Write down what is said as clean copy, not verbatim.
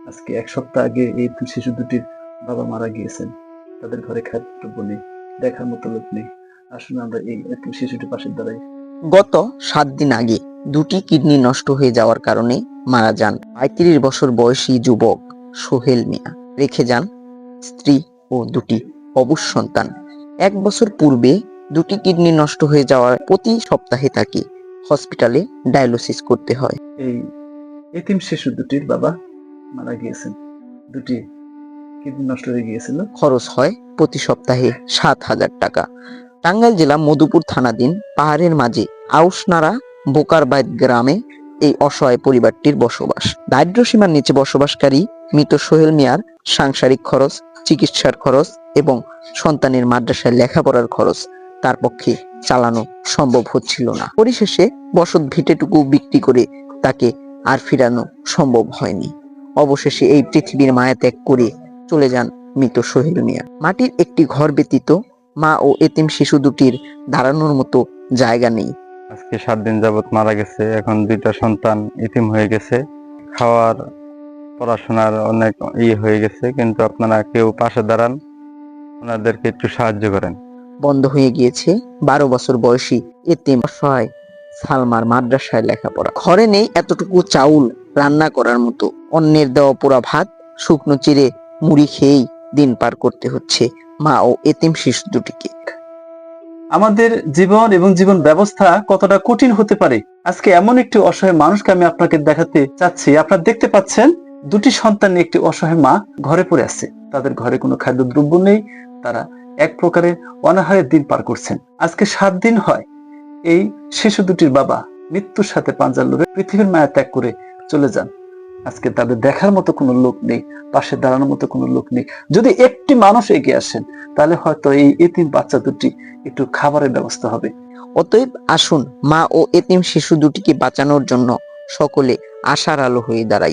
আজকে ১ সপ্তাহ আগে এই শিশু দুটির বাবা মারা গিয়েছেন। তাদের ঘরে খাদ্যদ্রব্য নেই, দেখার মতো লোক নেই। আসুন আমরা এই এতিম শিশুটির পাশে দাঁড়াই। গত 7 দিন আগে দুটি কিডনি নষ্ট হয়ে যাওয়ার কারণে মারা যান ৩৫ বছর বয়সী যুবক সোহেল মিয়া। রেখে যান স্ত্রী ও দুটি অবুঝ সন্তান। 1 বছর পূর্বে দুটি কিডনি নষ্ট হয়ে যাওয়ার প্রতি সপ্তাহে তাকে হসপিটালে ডায়ালিসিস করতে হয়। এই এতিম শিশু দুটির বাবা মারা গিয়েছেন। দুটি কিডনি নষ্ট হয়ে গিয়েছিল। খরচ হয় প্রতি সপ্তাহে ৭,০০০ টাকা। টাঙ্গাইল জেলা মধুপুর থানাধীন পাহাড়ের মাঝে আউশনাড়া বোকারবাইদ গ্রামে এই অসহায় পরিবারটির বসবাস। দারিদ্র সীমার নিচে বসবাসকারী মৃত সোহেল মিয়ার সাংসারিক খরচ, চিকিৎসার খরচ এবং সন্তানের মাদ্রাসায় লেখাপড়ার খরচ তার পক্ষে চালানো সম্ভব হচ্ছিল না। পরিশেষে বসত ভিটেটুকু বিক্রি করে তাকে আর ফিরানো সম্ভব হয়নি। অবশেষে এই পৃথিবীর মায়া ত্যাগ করে চলে যান মৃত সোহেল মিয়া। মাটির একটি ঘর ব্যতীত মা ও এতিম শিশু দুটির দাঁড়ানোর মতো জায়গা নেই। আজকে 7 দিন যাবত মারা গেছে। এখন 2টা সন্তান এতিম হয়ে গেছে। খাওয়ার পড়াশোনার অনেক হয়ে গেছে, কিন্তু আপনারা কেউ পাশে দাঁড়ান, ওনাদেরকে একটু সাহায্য করেন। বন্ধ হয়ে গিয়েছে 12 বছর বয়সী এতিম অসহায় সালমার মাদ্রাসায় লেখাপড়া। ঘরে নেই এতটুকু চাউল রান্না করার মতো। অন্যের দেওয়া পোড়া ভাত, শুকনো চিড়ে মুড়ি খেয়েই দিন পার করতে হচ্ছে মা ও এতিম শিশু দুটিকে। আমাদের জীবন এবং জীবন ব্যবস্থা কতটা কঠিন হতে পারে, আজকে এমন একটি অসহায় মানুষকে আমি আপনাকে দেখাতে চাচ্ছি। আপনারা দেখতে পাচ্ছেন দুটি সন্তান নিয়ে একটি অসহায় মা ঘরে পড়ে আছে। তাদের ঘরে কোনো খাদ্যদ্রব্য নেই, তারা এক প্রকারের অনাহারের দিন পার করছেন। আজকে 7 দিন হয় এই শিশু দুটির বাবা মৃত্যুর সাথে পাঞ্জা লড়ে পৃথিবীর মায়া ত্যাগ করে চলে যান। আজকে তাদের দেখার মতো কোনো লোক নেই, পাশে দাঁড়ানোর মতো কোনো লোক নেই। যদি একটি মানুষ এগিয়ে আসেন, তাহলে হয়তো এই এতিম বাচ্চা দুটি একটু খাবারের ব্যবস্থা হবে। অতএব আসুন মা ও এতিম শিশু দুটিকে বাঁচানোর জন্য সকলে আশার আলো হয়ে দাঁড়াই।